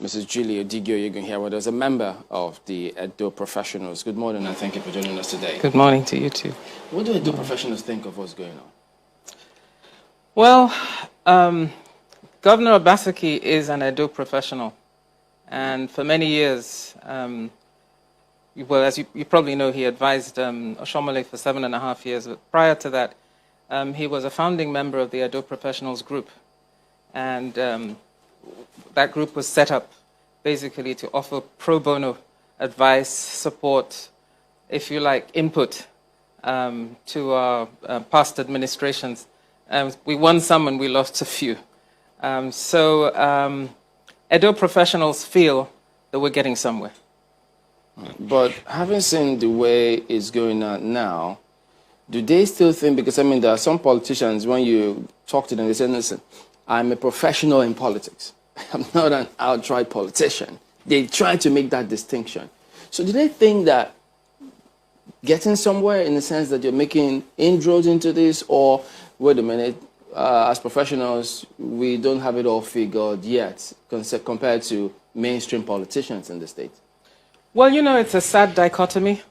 Mrs. Julie Odigio, you can hear what is a member of the Edo professionals. Good morning and thank you for joining us today. Good morning to you too. What do Edo professionals think of what's going on? Well, Governor Obaseki is an Edo professional. And for many years, well, as you probably know, he advised Oshomole for 7.5 years. But prior to that, he was a founding member of the Edo Professionals Group. And that group was set up basically to offer pro bono advice, support, if you like, input to our past administrations. We won some and we lost a few. Edo professionals feel that we're getting somewhere. But having seen the way it's going on now, do they still think, because I mean there are some politicians, when you talk to them, they say, listen, I'm a professional in politics. I'm not an outright politician. They try to make that distinction. So do they think that getting somewhere in the sense that you're making inroads into this, or wait a minute, as professionals, we don't have it all figured yet compared to mainstream politicians in the state? Well, you know, it's a sad dichotomy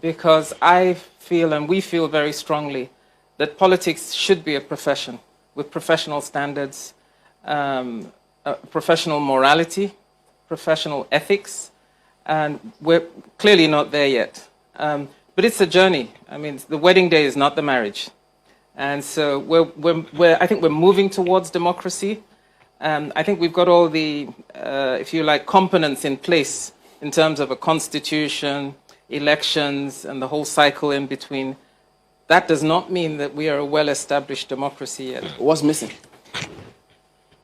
because I feel and we feel very strongly that politics should be a profession with professional standards, professional morality, professional ethics, and we're clearly not there yet. But it's a journey. I mean, the wedding day is not the marriage. And so I think we're moving towards democracy. I think we've got all the, if you like, components in place in terms of a constitution, elections, and the whole cycle in between. That does not mean that we are a well-established democracy yet. What's missing?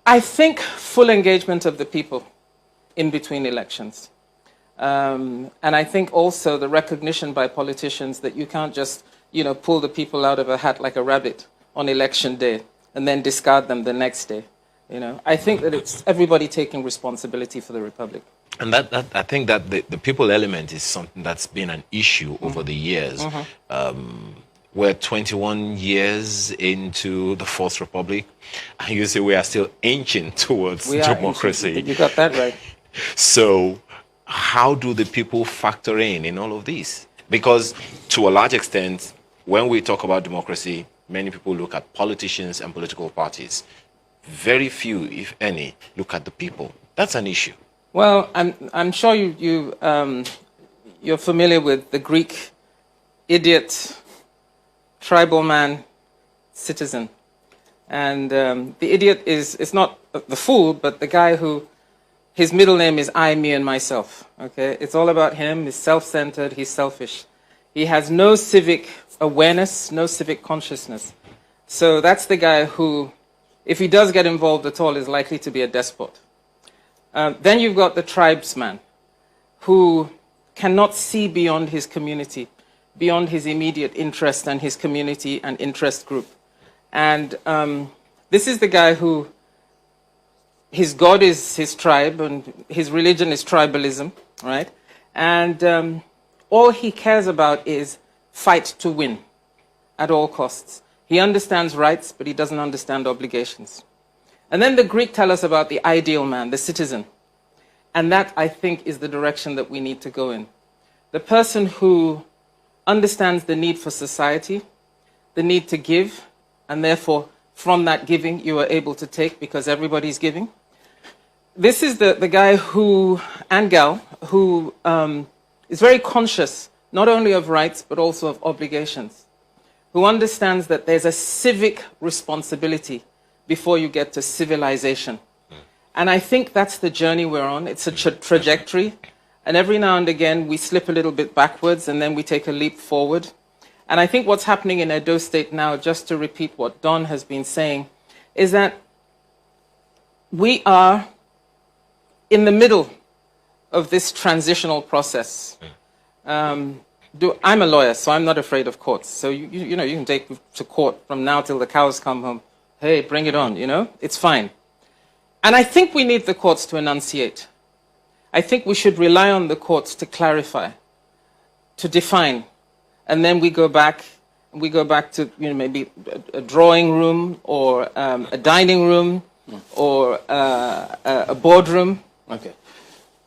I think full engagement of the people in between elections. And I think also the recognition by politicians that you can't just, you know, pull the people out of a hat like a rabbit on election day and then discard them the next day. You know, I think that it's everybody taking responsibility for the republic. And I think that the people element is something that's been an issue over the years. We're 21 years into the Fourth Republic, and you say we are still inching towards democracy. You got that right. So how do the people factor in all of this? Because to a large extent, when we talk about democracy, many people look at politicians and political parties. Very few, if any, look at the people. That's an issue. Well, I'm sure you're familiar with the Greek idiot, tribal man, citizen. And the idiot is not the fool, but the guy who, his middle name is I, me, and myself. Okay, it's all about him. He's self-centered. He's selfish. He has no civic awareness, no civic consciousness. So that's the guy who, if he does get involved at all, is likely to be a despot. Then you've got the tribesman, who cannot see beyond his community, beyond his immediate interest and his community and interest group. And this is the guy who, his God is his tribe and his religion is tribalism, right? And all he cares about is fight to win at all costs. He understands rights, but he doesn't understand obligations. And then the Greek tell us about the ideal man, the citizen. And that, I think, is the direction that we need to go in. The person who understands the need for society, the need to give, and therefore, from that giving, you are able to take because everybody's giving. This is the guy who, and gal, who is very conscious, not only of rights, but also of obligations, who understands that there's a civic responsibility before you get to civilization. And I think that's the journey we're on. It's a trajectory. And every now and again, we slip a little bit backwards and then we take a leap forward. And I think what's happening in Edo State now, just to repeat what Don has been saying, is that we are in the middle of this transitional process. I'm a lawyer, so I'm not afraid of courts. So, you know, you can take to court from now till the cows come home. Hey, bring it on, you know? It's fine. And I think we need the courts to enunciate. I think we should rely on the courts to clarify, to define. And then we go back to, you know, maybe a drawing room or a dining room or a boardroom Okay.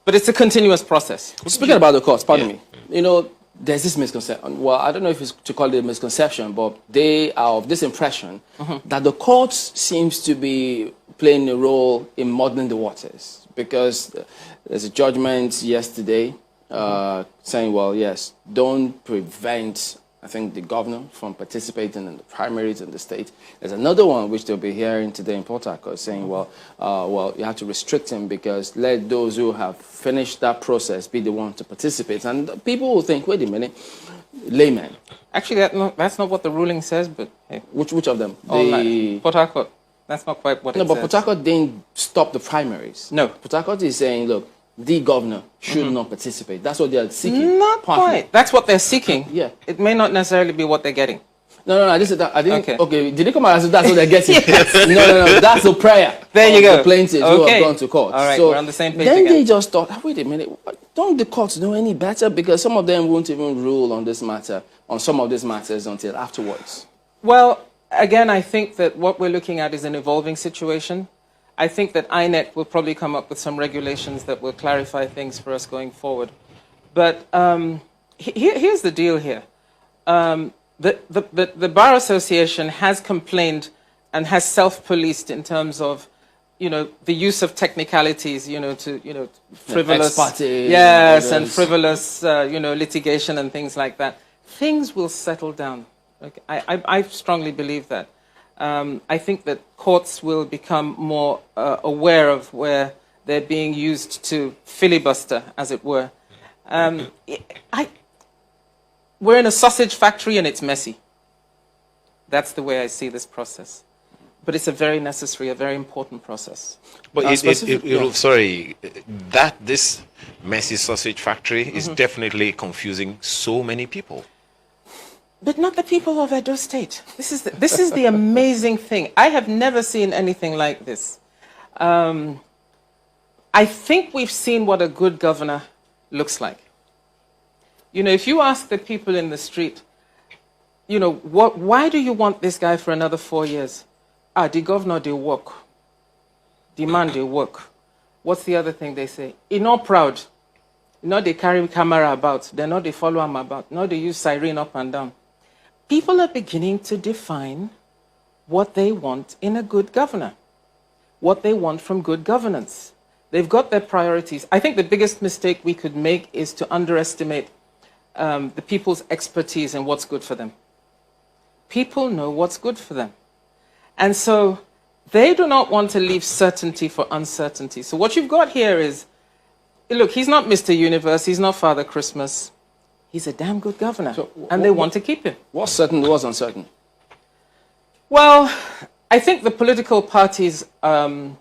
But it's a continuous process. Speaking about the courts, pardon me, there's this misconception. Well, I don't know if it's to call it a misconception, but they are of this impression that the courts seems to be playing a role in muddling the waters, because there's a judgment yesterday saying, well, yes, don't prevent, I think, the governor from participating in the primaries in the state. There's another one which they'll be hearing today in Port Harcourt saying, well, you have to restrict him because let those who have finished that process be the one to participate. And people will think, wait a minute, laymen. Actually, that's not what the ruling says, but hey. Which of them? Port Harcourt. That's not quite what it says. No, but Port Harcourt didn't stop the primaries. No. Port Harcourt is saying, look, the governor should not participate. That's what they are seeking. Not quite. That's what they're seeking. Yeah. It may not necessarily be what they're getting. No, I didn't. Okay. Okay, did it come out as if that's what they're getting? No, that's the prayer. There you go. The plaintiffs who have gone to court. All right, so we're on the same page then again. they just thought, wait a minute, don't the courts know any better? Because some of them won't even rule on this matter, on some of these matters until afterwards. Well, again, I think that what we're looking at is an evolving situation. I think that INEC will probably come up with some regulations that will clarify things for us going forward. But here's the deal here. The Bar Association has complained and has self-policed in terms of, the use of technicalities, frivolous, yes, and frivolous, litigation and things like that. Things will settle down. Okay? I strongly believe that. I think that courts will become more aware of where they're being used to filibuster, as it were. We're in a sausage factory and it's messy. That's the way I see this process. But it's a very necessary, a very important process. But sorry, this messy sausage factory is definitely confusing so many people. But not the people of Edo State. This is the amazing thing. I have never seen anything like this. I think we've seen what a good governor looks like. If you ask the people in the street, why do you want this guy for another 4 years? The governor, they work. The man, they work. What's the other thing they say? He's not proud. They carry camera about. They follow him about. They use siren up and down. People are beginning to define what they want in a good governor, what they want from good governance. They've got their priorities. I think the biggest mistake we could make is to underestimate the people's expertise and what's good for them. People know what's good for them. And so they do not want to leave certainty for uncertainty. So what you've got here is, look, he's not Mr. Universe, he's not Father Christmas. He's a damn good governor, and they want to keep him. What's certain, what's uncertain? Well, I think the political parties are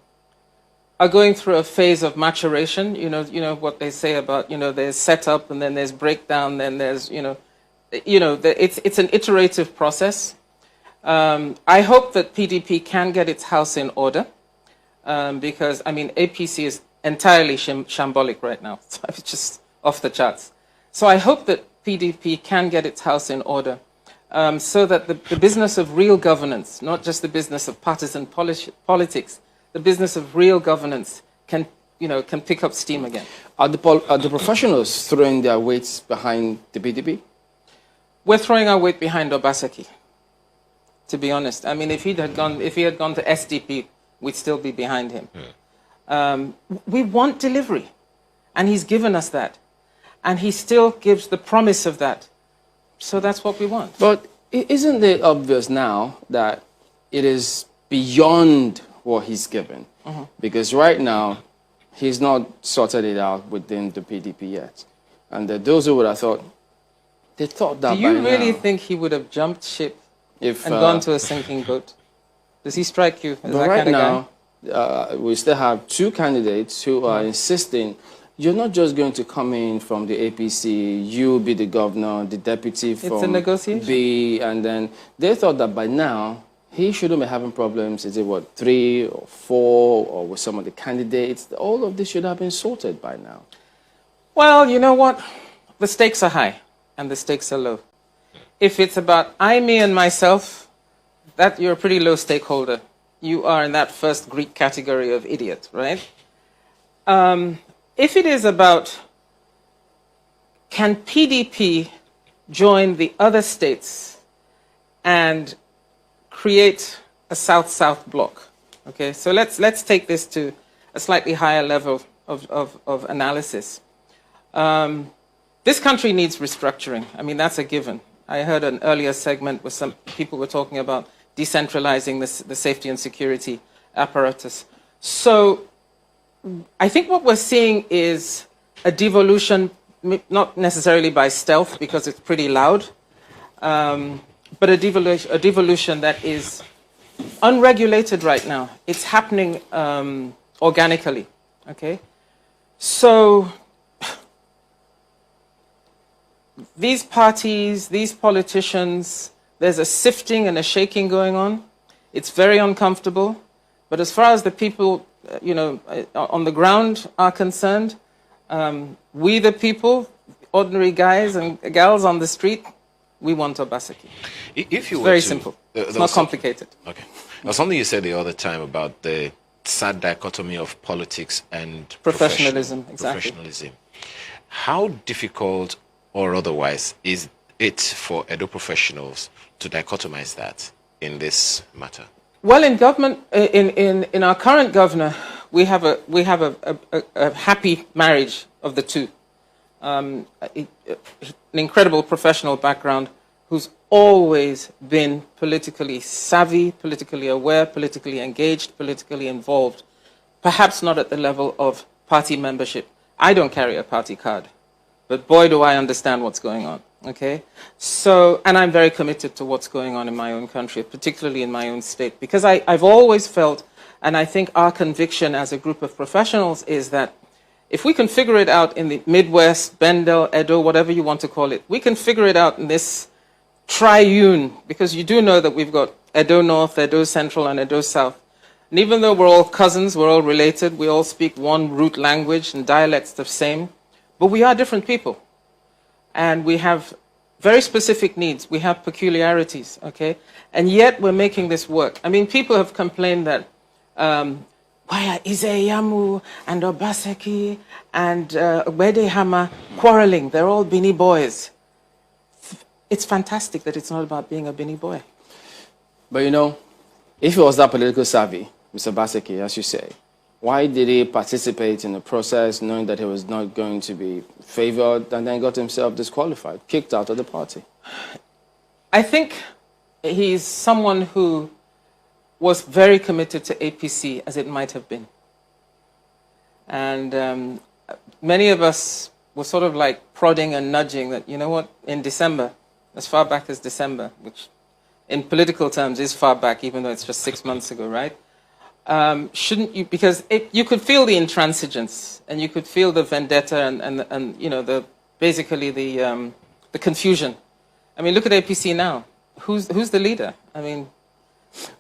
going through a phase of maturation. You know what they say about, there's setup, and then there's breakdown, then there's, it's an iterative process. I hope that PDP can get its house in order, because, APC is entirely shambolic right now. So it's just off the charts. So I hope that PDP can get its house in order, so that the business of real governance, not just the business of partisan politics, the business of real governance can pick up steam again. Are the professionals throwing their weights behind the PDP? We're throwing our weight behind Obaseki, to be honest. If he had gone to SDP, we'd still be behind him. We want delivery, and he's given us that. And he still gives the promise of that. So that's what we want. But isn't it obvious now that it is beyond what he's given? Because right now, he's not sorted it out within the PDP yet. And those who would have thought, they thought that by now. Do you really think he would have jumped ship and gone to a sinking boat? Does he strike you as that right kind of now, we still have two candidates who are insisting, you're not just going to come in from the APC, you be the governor, the deputy from it's a negotiation. B, and then they thought that by now, he shouldn't be having problems. Is it, 3 or 4, or with some of the candidates? All of this should have been sorted by now. Well, you know what? The stakes are high, and the stakes are low. If it's about I, me, and myself, that you're a pretty low stakeholder. You are in that first Greek category of idiot, right? If it is about, can PDP join the other states and create a South-South bloc? Okay, so let's take this to a slightly higher level of analysis. This country needs restructuring. I mean, that's a given. I heard an earlier segment where some people were talking about decentralizing the safety and security apparatus. So I think what we're seeing is a devolution, not necessarily by stealth because it's pretty loud, but a devolution that is unregulated right now. It's happening organically, okay? So these parties, these politicians, there's a sifting and a shaking going on. It's very uncomfortable. But as far as the people, on the ground are concerned, we the people, ordinary guys and gals on the street, we want Obaseki. If you it's very simple. It's not complicated. Okay. Now, something you said the other time about the sad dichotomy of politics and professionalism. Exactly. Professionalism. How difficult or otherwise is it for Edo professionals to dichotomize that in this matter? Well, in government, in our current governor, we have a happy marriage of the two. An incredible professional background, who's always been politically savvy, politically aware, politically engaged, politically involved. Perhaps not at the level of party membership. I don't carry a party card, but boy, do I understand what's going on. Okay, so, and I'm very committed to what's going on in my own country, particularly in my own state, because I've always felt, and I think our conviction as a group of professionals is that if we can figure it out in the Midwest, Bendel, Edo, whatever you want to call it, we can figure it out in this triune, because you do know that we've got Edo North, Edo Central, and Edo South. And even though we're all cousins, we're all related, we all speak one root language and dialects the same, but we are different people. And we have very specific needs. We have peculiarities, okay? And yet we're making this work. I mean, people have complained that why are Izeyamu and Obaseki and Wedehama quarreling? They're all Bini boys. It's fantastic that it's not about being a Bini boy. But if he was that political savvy, Mr. Obaseki, as you say, why did he participate in the process knowing that he was not going to be favored and then got himself disqualified, kicked out of the party? I think he's someone who was very committed to APC, as it might have been. And many of us were sort of like prodding and nudging that, you know what, in December, as far back as December, which in political terms is far back, even though it's just 6 months ago, right? Shouldn't you, because you could feel the intransigence and you could feel the vendetta and basically the confusion. I mean, look at APC now. Who's the leader? I mean,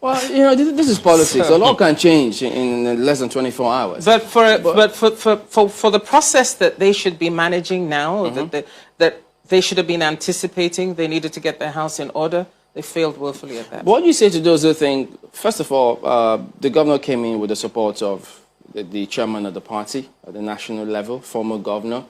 well, this is politics. A lot can change in less than 24 hours. But for the process that they should be managing now, that they should have been anticipating, they needed to get their house in order. They failed woefully at that. What do you say to those who think, first of all, the governor came in with the support of the chairman of the party at the national level, former governor.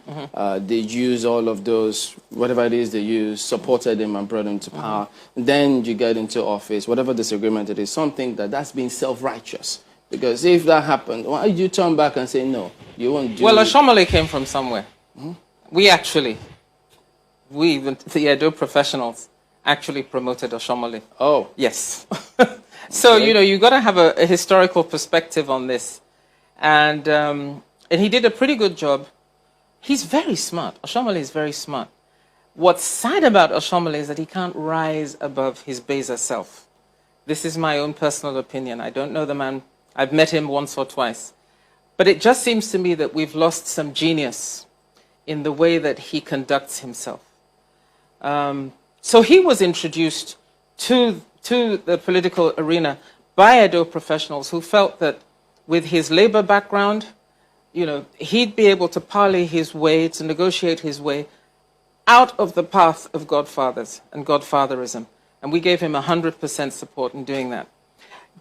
They used all of those, whatever it is they used, supported him and brought him to power. Then you get into office, whatever disagreement it is, something that's being self-righteous. Because if that happened, why did you turn back and say, no, you won't do it? Well, Oshomole came from somewhere. We, the Edo professionals, actually promoted Oshomole. Oh. Yes. So, Okay. you've got to have a historical perspective on this. And he did a pretty good job. He's very smart. Oshomole is very smart. What's sad about Oshomole is that he can't rise above his Beza self. This is my own personal opinion. I don't know the man. I've met him once or twice. But it just seems to me that we've lost some genius in the way that he conducts himself. So he was introduced to the political arena by Edo professionals who felt that with his labor background, he'd be able to parley his way, to negotiate his way out of the path of godfathers and godfatherism. And we gave him 100% support in doing that.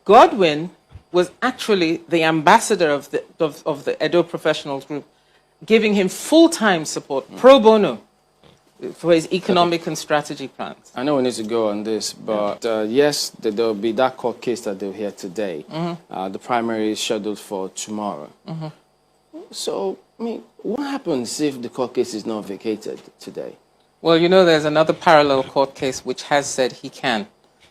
Godwin was actually the ambassador of the Edo Professionals Group, giving him full-time support, pro bono, for his economic and strategy plans. I know we need to go on this, but yes, there will be that court case that they'll hear today. The primary is scheduled for tomorrow. So, I mean, what happens if the court case is not vacated today? Well, you know, there's another parallel court case which has said he can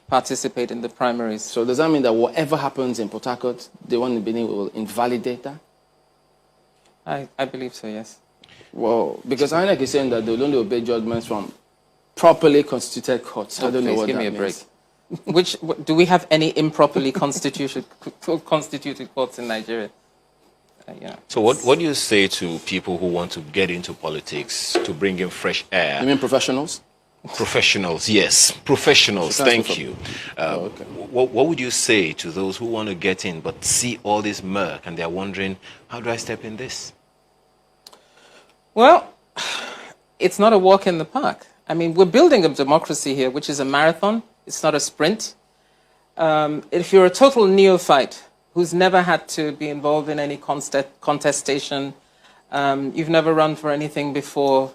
participate in the primaries. So does that mean that whatever happens in Port Harcourt, the one in Benin will invalidate that? I believe so, yes. Well, because INEC is saying that they'll only obey judgments from properly constituted courts. I don't know Please what give that me a means. break. Do we have any improperly constituted courts in Nigeria? Yeah. So what do you say to people who want to get into politics to bring in fresh air? You mean professionals? Professionals, yes. Professionals, thank you. Okay. What would you say to those who want to get in but see all this murk and they're wondering, how do I step in this? Well, it's not a walk in the park. I mean, we're building a democracy here, which is a marathon. It's not a sprint. If you're a total neophyte who's never had to be involved in any contestation, you've never run for anything before,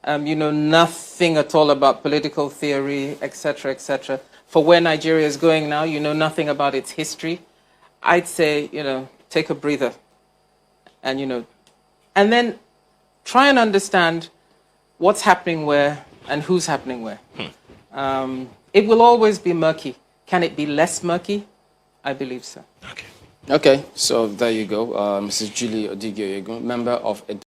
you know nothing at all about political theory, etc., for where Nigeria is going now, you know nothing about its history, I'd say, you know, take a breather and, you know, and then try and understand what's happening where and who's happening where. It will always be murky. Can it be less murky? I believe so. Okay. Okay, so there you go. Mrs. Julie Odigio, member of Edo